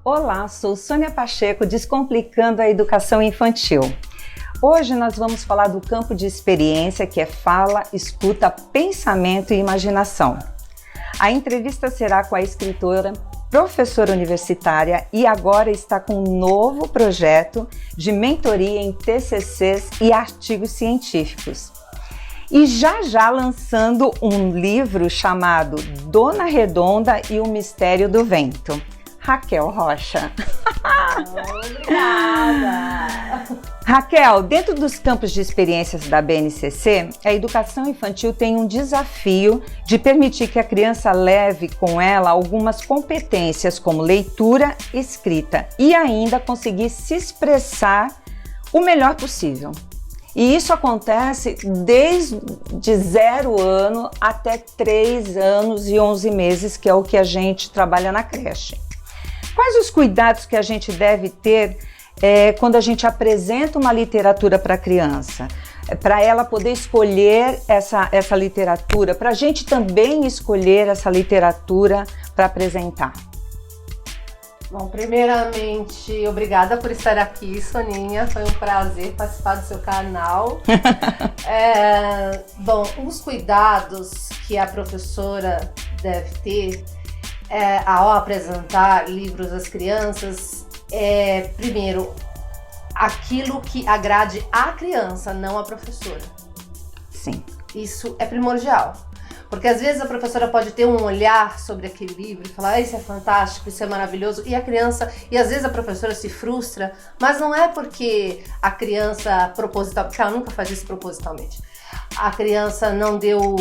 Olá, sou Sônia Pacheco, Descomplicando a Educação Infantil. Hoje nós vamos falar do campo de experiência que é fala, escuta, pensamento e imaginação. A entrevista será com a escritora, professora universitária e agora está com um novo projeto de mentoria em TCCs e artigos científicos. E já lançando um livro chamado Dona Redonda e o Mistério do Vento. Raquel Rocha. Obrigada! Raquel, dentro dos campos de experiências da BNCC, a educação infantil tem um desafio de permitir que a criança leve com ela algumas competências como leitura, escrita e ainda conseguir se expressar o melhor possível. E isso acontece desde 0 ano até 3 anos e 11 meses, que é o que a gente trabalha na creche. Quais os cuidados que a gente deve ter quando a gente apresenta uma literatura para a criança? Para ela poder escolher essa literatura, para a gente também escolher essa literatura para apresentar. Bom, primeiramente, obrigada por estar aqui, Soninha. Foi um prazer participar do seu canal. Bom, os cuidados que a professora deve ter ao apresentar livros às crianças primeiro, aquilo que agrade a criança, não a professora. Sim. Isso é primordial. Porque às vezes a professora pode ter um olhar sobre aquele livro e falar, isso é fantástico, isso é maravilhoso, e às vezes a professora se frustra, mas não é porque a criança porque ela nunca faz isso propositalmente. A criança não deu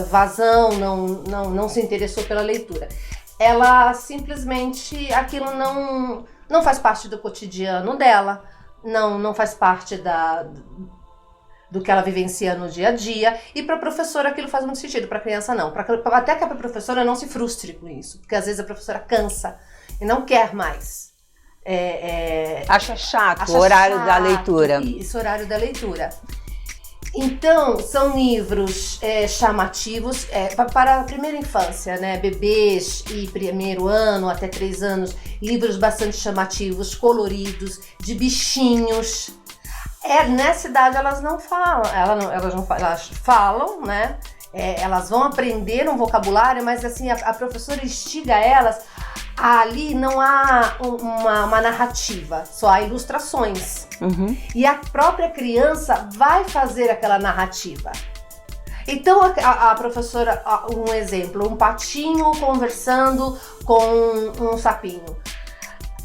vazão, não se interessou pela leitura. Ela simplesmente, aquilo não faz parte do cotidiano dela, não faz parte do que ela vivencia no dia a dia, e para a professora aquilo faz muito sentido, para a criança não. Até que a professora não se frustre com isso, porque às vezes a professora cansa e não quer mais. Acha chato o horário da leitura. Isso, horário da leitura. Então, são livros chamativos para a primeira infância, né? Bebês e primeiro ano até 3 anos, livros bastante chamativos, coloridos, de bichinhos. Nessa idade elas não falam, elas falam, né? Elas vão aprender um vocabulário, mas assim, a professora instiga elas. Ali não há uma narrativa, só há ilustrações. Uhum. E a própria criança vai fazer aquela narrativa. Então a professora, um exemplo, um patinho conversando com um sapinho.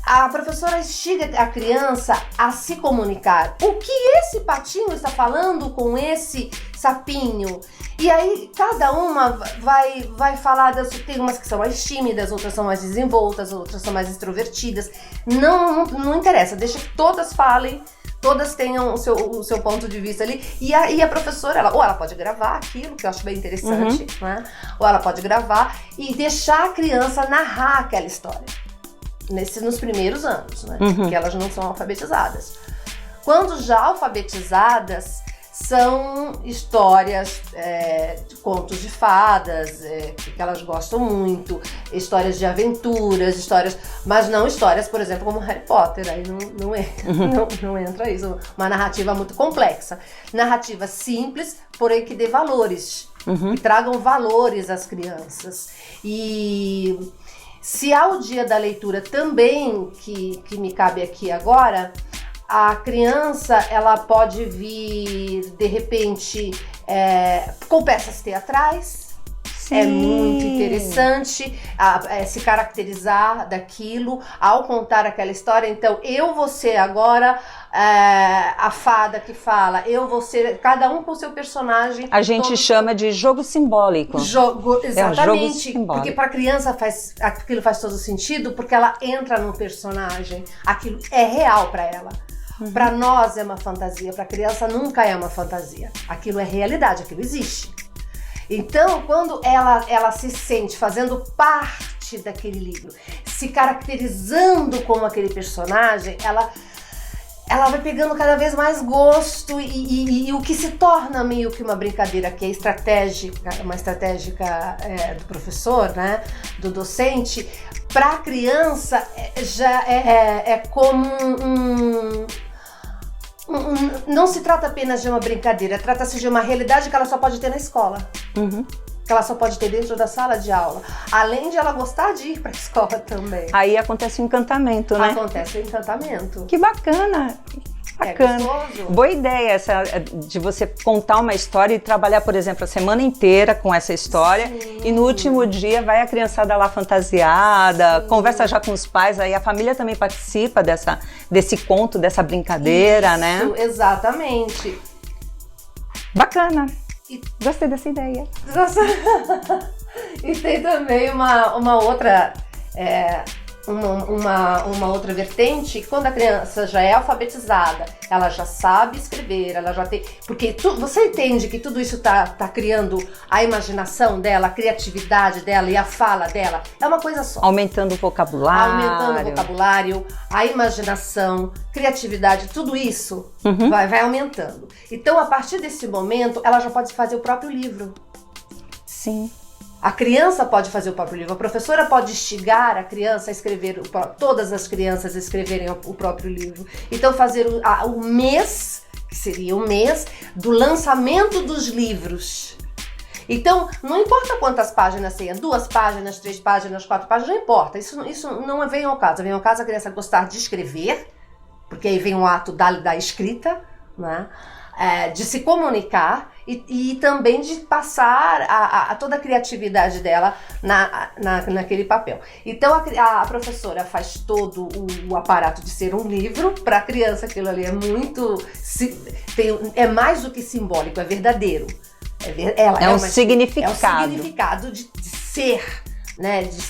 A professora instiga a criança a se comunicar. O que esse patinho está falando com esse sapinho? E aí cada uma vai falar tem umas que são mais tímidas, outras são mais desenvoltas, outras são mais extrovertidas. Não interessa, deixa que todas falem, todas tenham o seu ponto de vista ali. E a professora, ela pode gravar aquilo, que eu acho bem interessante, né? Ou ela pode gravar e deixar a criança narrar aquela história. Nos primeiros anos, né? Porque elas não são alfabetizadas. Quando já alfabetizadas, são histórias, contos de fadas, que elas gostam muito, histórias de aventuras, mas não histórias, por exemplo, como Harry Potter, aí não entra isso, uma narrativa muito complexa. Narrativa simples, porém que dê valores, que tragam valores às crianças. E se há o dia da leitura também, que me cabe aqui agora, a criança ela pode vir, de repente, com peças teatrais. Sim. É muito interessante se caracterizar daquilo ao contar aquela história. Então, eu vou ser agora a fada que fala, eu vou ser, cada um com o seu personagem. A gente chama de jogo simbólico. Exatamente, jogo porque para a criança aquilo faz todo sentido, porque ela entra no personagem, aquilo é real para ela. Para nós é uma fantasia, para a criança nunca é uma fantasia. Aquilo é realidade, aquilo existe. Então, quando ela se sente fazendo parte daquele livro, se caracterizando como aquele personagem, ela vai pegando cada vez mais gosto e o que se torna meio que uma brincadeira que é estratégica, uma estratégica do professor, né, do docente, para a criança já é como não se trata apenas de uma brincadeira, trata-se de uma realidade que ela só pode ter na escola. Que ela só pode ter dentro da sala de aula. Além de ela gostar de ir para a escola também. Aí acontece o encantamento, né? Acontece o encantamento. Que bacana! Bacana. Boa ideia essa de você contar uma história e trabalhar, por exemplo, a semana inteira com essa história. Sim. E no último dia vai a criançada lá fantasiada, sim, conversa já com os pais, aí a família também participa desse conto, dessa brincadeira, isso, né? Exatamente. Bacana. Gostei dessa ideia. E tem também uma outra... Uma outra vertente, que quando a criança já é alfabetizada, ela já sabe escrever, ela já tem... Porque você entende que tudo isso tá criando a imaginação dela, a criatividade dela e a fala dela. É uma coisa só. Aumentando o vocabulário. Aumentando o vocabulário, a imaginação, criatividade, tudo isso vai aumentando. Então, a partir desse momento, ela já pode fazer o próprio livro. Sim. A criança pode fazer o próprio livro, a professora pode instigar a criança a escrever, todas as crianças a escreverem o próprio livro. Então fazer o mês, que seria o mês, do lançamento dos livros. Então, não importa quantas páginas tenha, 2 páginas, 3 páginas, 4 páginas, não importa. Isso não vem ao caso. Vem ao caso a criança gostar de escrever, porque aí vem o ato da escrita, né? De se comunicar e também de passar toda a criatividade dela naquele papel. Então a professora faz todo o aparato de ser um livro. Para a criança aquilo ali é mais do que simbólico, é verdadeiro. É um significado. É um significado de ser, né, de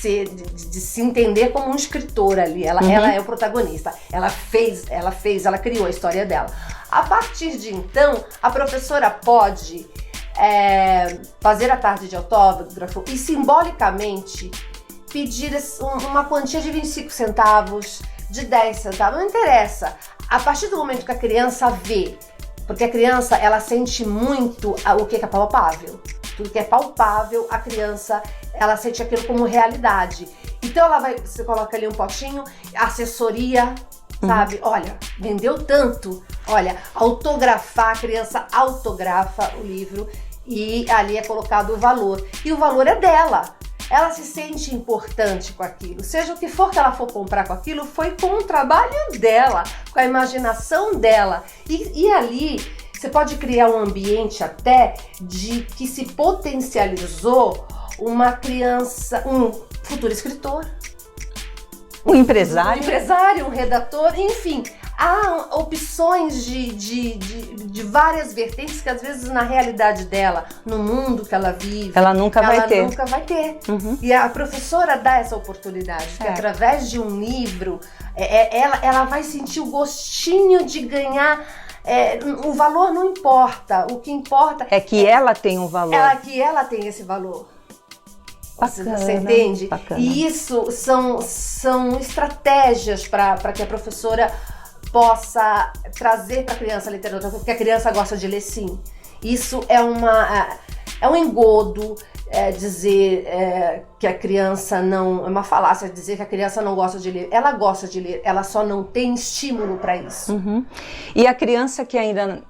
se entender como um escritor ali. Ela é o protagonista. Ela criou a história dela. A partir de então, a professora pode fazer a tarde de autógrafo e simbolicamente pedir uma quantia de 25 centavos, de 10 centavos, não interessa. A partir do momento que a criança vê, porque a criança, ela sente muito o que é palpável. Tudo que é palpável, a criança, ela sente aquilo como realidade. Então você coloca ali um potinho, assessoria, sabe? Olha, vendeu tanto. Olha, autografar, a criança autografa o livro e ali é colocado o valor. E o valor é dela. Ela se sente importante com aquilo. Seja o que for que ela for comprar com aquilo, foi com o trabalho dela, com a imaginação dela. E ali você pode criar um ambiente até de que se potencializou uma criança, um futuro escritor. Um empresário. Um empresário, um redator, enfim. Há opções de várias vertentes que às vezes na realidade dela, no mundo que ela vive, ela nunca vai ter. E a professora dá essa oportunidade, que através de um livro, ela vai sentir o gostinho de ganhar. O valor não importa, o que importa é que ela tem um valor. Que ela tem esse valor. Bacana, você entende? Bacana. E isso são estratégias para que a professora possa trazer para a criança a literatura, porque a criança gosta de ler, sim. Isso é um engodo, dizer que a criança não... É uma falácia dizer que a criança não gosta de ler. Ela gosta de ler, ela só não tem estímulo para isso. E a criança que ainda,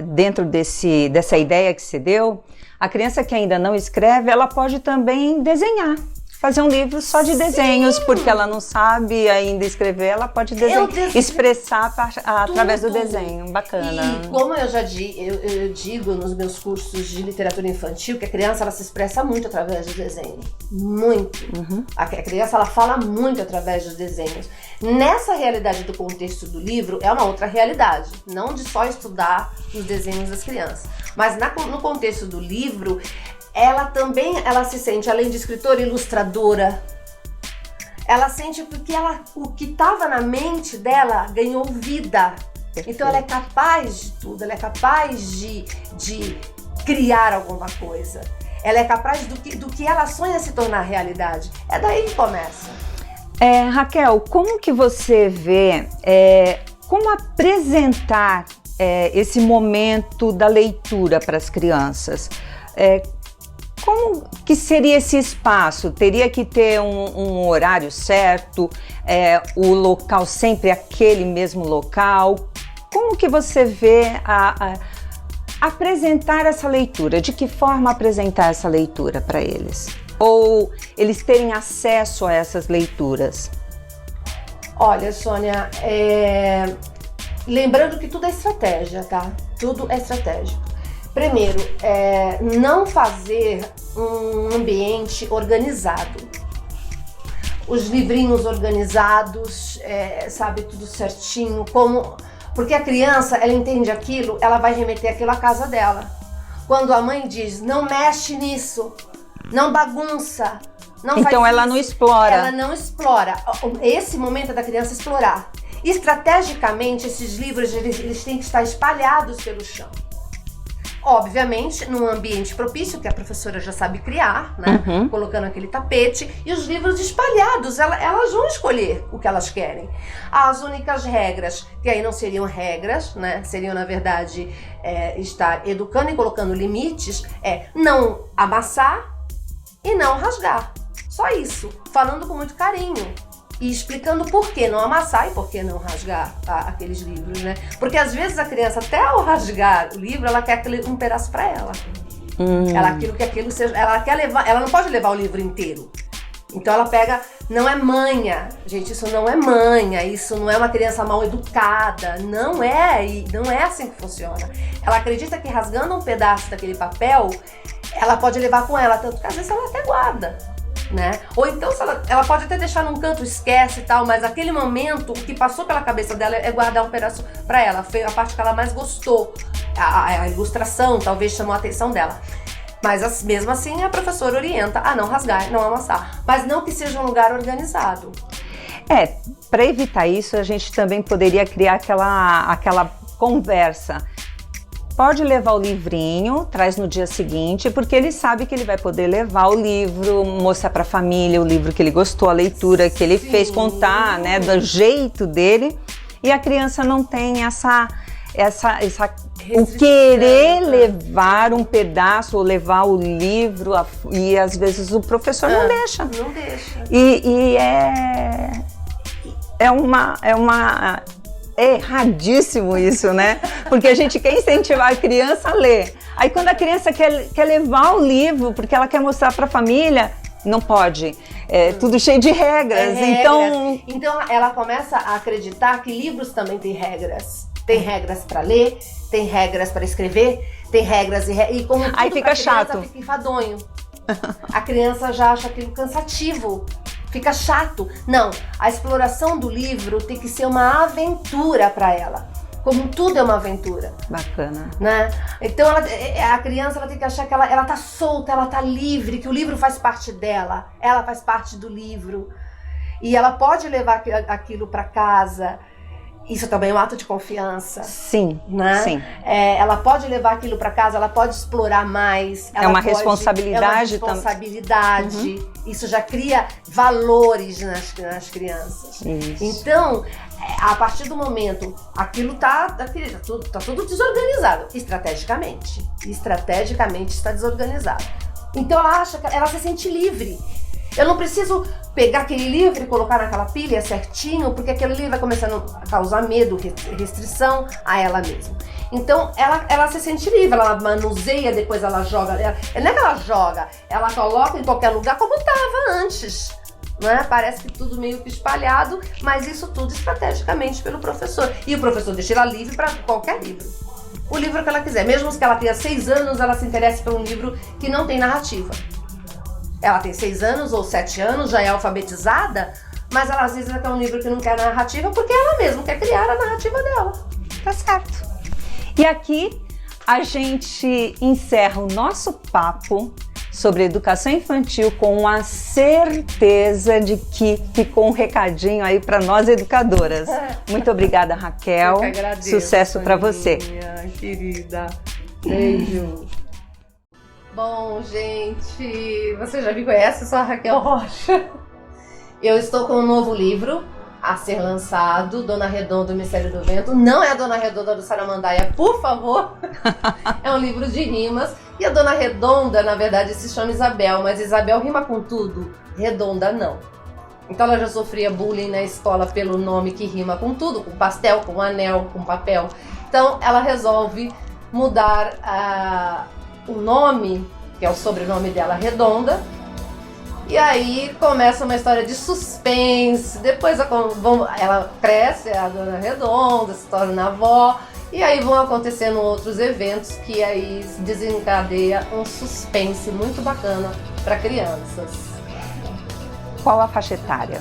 dentro dessa ideia que você deu, a criança que ainda não escreve, ela pode também desenhar. Fazer um livro só de desenhos, porque ela não sabe ainda escrever, ela pode expressar através do desenho. Bacana. E como eu já digo nos meus cursos de literatura infantil, que a criança ela se expressa muito através do desenho. Muito. A criança ela fala muito através dos desenhos. Nessa realidade do contexto do livro, é uma outra realidade. Não de só estudar os desenhos das crianças. Mas no contexto do livro, ela se sente, além de escritora, ilustradora. Ela sente porque o que estava na mente dela ganhou vida. Perfeito. Então ela é capaz de tudo, ela é capaz de criar alguma coisa. Ela é capaz do que ela sonha se tornar realidade. É daí que começa. Raquel, como que você vê, como apresentar esse momento da leitura para as crianças? como que seria esse espaço? Teria que ter um horário certo? O local sempre aquele mesmo local? Como que você vê apresentar essa leitura? De que forma apresentar essa leitura para eles? Ou eles terem acesso a essas leituras? Olha, Sônia, lembrando que tudo é estratégia, tá? Tudo é estratégico. Primeiro, não fazer um ambiente organizado. Os livrinhos organizados, sabe, tudo certinho, porque a criança, ela entende aquilo, ela vai remeter aquilo à casa dela. Quando a mãe diz, não mexe nisso, não bagunça, não faz então ela isso, não explora. Ela não explora. Esse momento é da criança explorar. Estrategicamente, esses livros, eles têm que estar espalhados pelo chão. Obviamente, num ambiente propício, que a professora já sabe criar, né? Uhum. Colocando aquele tapete, e os livros espalhados, elas vão escolher o que elas querem. As únicas regras, que aí não seriam regras, né? Seriam, na verdade, estar educando e colocando limites, não amassar e não rasgar. Só isso, falando com muito carinho. E explicando por que não amassar e por que não rasgar aqueles livros, né? Porque às vezes a criança, até ao rasgar o livro, ela quer um pedaço para ela. Ela quer que aquilo seja, ela quer levar, ela não pode levar o livro inteiro. Então ela pega, não é manha, gente, isso não é manha, isso não é uma criança mal educada, não é assim que funciona. Ela acredita que rasgando um pedaço daquele papel, ela pode levar com ela, tanto que às vezes ela até guarda. Né? Ou então ela pode até deixar num canto, esquece e tal, mas aquele momento, o que passou pela cabeça dela é guardar um pedaço para ela. Foi a parte que ela mais gostou, a ilustração talvez chamou a atenção dela. Mas mesmo assim a professora orienta a não rasgar, não amassar, mas não que seja um lugar organizado. Para evitar isso, a gente também poderia criar aquela conversa. Pode levar o livrinho, traz no dia seguinte, porque ele sabe que ele vai poder levar o livro, mostrar para a família o livro que ele gostou, a leitura que ele fez, contar, né, do jeito dele. E a criança não tem o querer levar um pedaço ou levar o livro, e às vezes o professor não deixa. Não deixa. E é erradíssimo isso, né? Porque a gente quer incentivar a criança a ler. Aí quando a criança quer levar o livro, porque ela quer mostrar para a família, não pode. Tudo cheio de regras. Então ela começa a acreditar que livros também têm regras. Tem regras para ler, tem regras para escrever, tem regras e como tudo aí fica chato. Fica enfadonho. A criança já acha aquilo cansativo. Fica chato. Não, a exploração do livro tem que ser uma aventura para ela. Como tudo é uma aventura. Bacana. Né? Então a criança tem que achar que ela tá solta, ela tá livre, que o livro faz parte dela, ela faz parte do livro. E ela pode levar aquilo para casa. Isso também é um ato de confiança. Sim, né? Sim. Ela pode levar aquilo para casa, ela pode explorar mais. É uma responsabilidade também. Uhum. Isso já cria valores nas crianças. Isso. Então, a partir do momento, aquilo tá tudo desorganizado, estrategicamente. Estrategicamente está desorganizado. Então ela se sente livre. Eu não preciso pegar aquele livro e colocar naquela pilha certinho, porque aquele livro vai começando a causar medo, restrição a ela mesma. Então, ela se sente livre, ela manuseia, depois ela joga. Não é que ela joga, ela coloca em qualquer lugar como estava antes. Né? Parece que tudo meio que espalhado, mas isso tudo estrategicamente pelo professor. E o professor deixa ela livre para qualquer livro. O livro que ela quiser. Mesmo que ela tenha 6 anos, ela se interesse por um livro que não tem narrativa. Ela tem 6 anos ou 7 anos, já é alfabetizada, mas ela às vezes quer um livro que não quer narrativa porque ela mesma quer criar a narrativa dela. Tá certo. E aqui a gente encerra o nosso papo sobre educação infantil com a certeza de que ficou um recadinho aí para nós educadoras. Muito obrigada, Raquel. Eu que agradeço, sucesso para você. Minha querida. Beijo. Bom, gente, você já me conhece, eu sou a Raquel Rocha. Eu estou com um novo livro, a ser lançado, Dona Redonda, o Mistério do Vento. Não é a Dona Redonda do Saramandaia, por favor. É um livro de rimas. E a Dona Redonda, na verdade, se chama Isabel, mas Isabel rima com tudo, Redonda não. Então ela já sofria bullying na escola pelo nome que rima com tudo, com pastel, com anel, com papel. Então ela resolve mudar o nome, que é o sobrenome dela, Redonda. E aí começa uma história de suspense. Depois ela cresce, é a Dona Redonda, se torna avó. E aí vão acontecendo outros eventos que aí desencadeia um suspense muito bacana para crianças. Qual a faixa etária?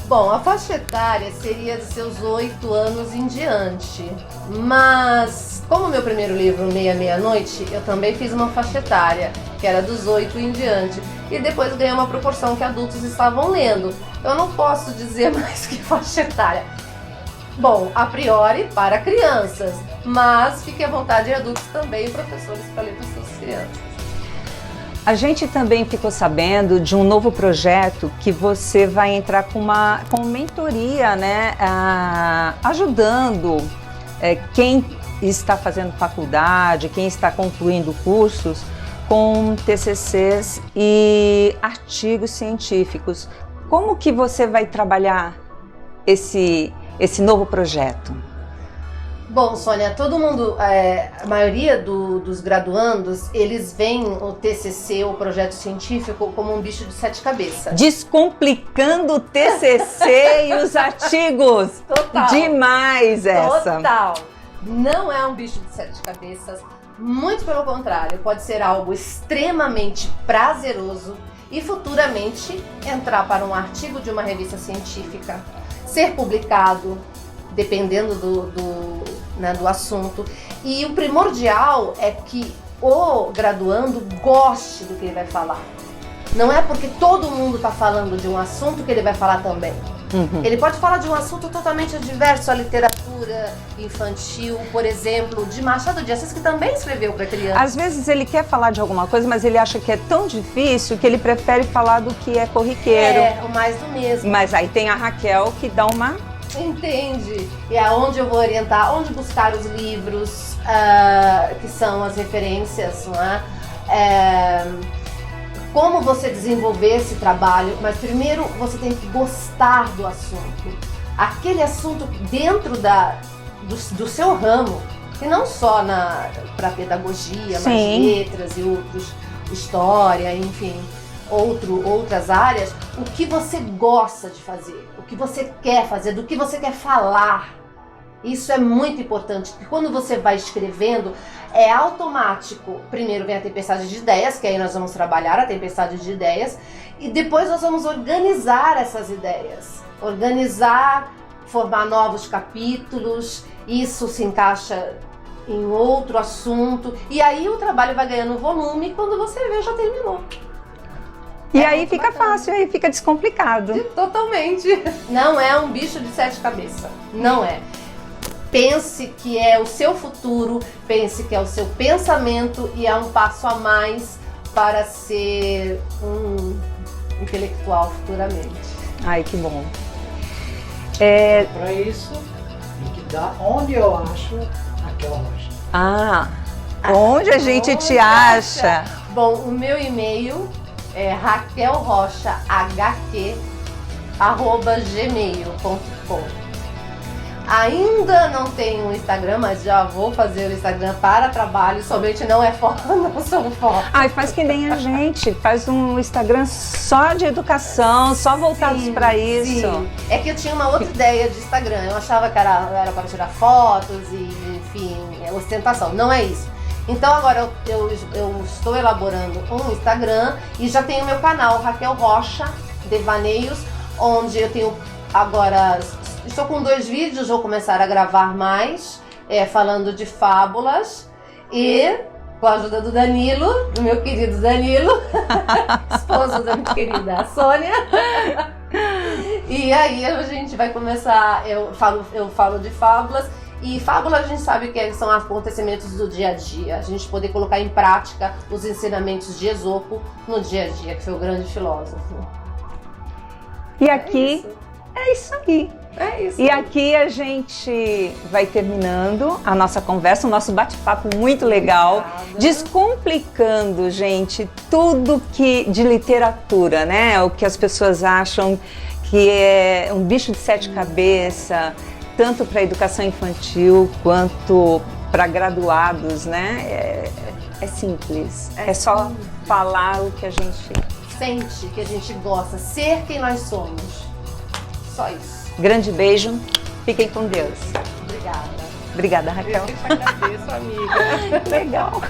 Bom, a faixa etária seria de seus 8 anos em diante. Mas, como meu primeiro livro, Meia-Noite, eu também fiz uma faixa etária, que era dos 8 em diante. E depois ganhei uma proporção que adultos estavam lendo. Eu não posso dizer mais que faixa etária. Bom, a priori para crianças, mas fique à vontade, adultos também, professores para ler para suas crianças. A gente também ficou sabendo de um novo projeto que você vai entrar com mentoria, né? Ajudando quem está fazendo faculdade, quem está concluindo cursos com TCCs e artigos científicos. Como que você vai trabalhar esse novo projeto? Bom, Sônia, todo mundo, a maioria dos graduandos, eles veem o TCC, o projeto científico, como um bicho de 7 cabeças. Descomplicando o TCC e os artigos. Total. Demais essa. Total. Não é um bicho de 7 cabeças, muito pelo contrário, pode ser algo extremamente prazeroso e futuramente entrar para um artigo de uma revista científica, ser publicado, dependendo do assunto. E o primordial é que o graduando goste do que ele vai falar. Não é porque todo mundo está falando de um assunto que ele vai falar também. Uhum. Ele pode falar de um assunto totalmente diverso, a literatura infantil, por exemplo, de Machado de Assis, que também escreveu para criança. Às vezes ele quer falar de alguma coisa, mas ele acha que é tão difícil que ele prefere falar do que é corriqueiro. É, o mais do mesmo. Mas aí tem a Raquel que dá uma... Entende? E é onde eu vou orientar, onde buscar os livros, que são as referências, não é? Como você desenvolver esse trabalho, mas primeiro você tem que gostar do assunto. Aquele assunto dentro do seu ramo, e não só para pedagogia, Sim. mas letras e outros, história, enfim, outras áreas, o que você gosta de fazer, o que você quer fazer, do que você quer falar. Isso é muito importante, porque quando você vai escrevendo, é automático. Primeiro vem a tempestade de ideias, que aí nós vamos trabalhar a tempestade de ideias, e depois nós vamos organizar essas ideias. Organizar, formar novos capítulos, isso se encaixa em outro assunto, e aí o trabalho vai ganhando volume, e quando você vê, já terminou. E aí fica fácil, aí fica descomplicado. Totalmente. Não é um bicho de 7 cabeças. Não é. Pense que é o seu futuro, pense que é o seu pensamento e é um passo a mais para ser um intelectual futuramente. Ai, que bom. Para isso, tem que dar onde eu acho Raquel Rocha. Onde a gente te acha? Bom, o meu e-mail é raquelrochahq@gmail.com. Ainda não tenho um Instagram, mas já vou fazer o Instagram para trabalho, somente não é foto, não são fotos. Ai, faz que nem a gente, faz um Instagram só de educação, só voltados para isso. Sim. É que eu tinha uma outra ideia de Instagram, eu achava que era para tirar fotos e, enfim, ostentação, não é isso. Então agora eu estou elaborando um Instagram e já tenho meu canal, Raquel Rocha Devaneios, onde eu tenho agora... Estou com 2 vídeos, vou começar a gravar mais, falando de fábulas e com a ajuda do Danilo, do meu querido Danilo, esposo da minha querida Sônia. E aí a gente vai começar, eu falo de fábulas, e fábula a gente sabe que são acontecimentos do dia a dia, a gente poder colocar em prática os ensinamentos de Esopo no dia a dia, que foi o grande filósofo. E aqui É isso aí. É isso. E aqui a gente vai terminando a nossa conversa, o nosso bate-papo muito legal, Obrigada. descomplicando, gente, tudo que de literatura, né? O que as pessoas acham que é um bicho de sete cabeças, tanto para a educação infantil quanto para graduados, né? É simples. É só falar o que a gente Sente que a gente gosta, ser quem nós somos. Só isso. Grande beijo, fiquem com Deus. Obrigada. Obrigada, Raquel. Eu que te agradeço, amiga. Legal.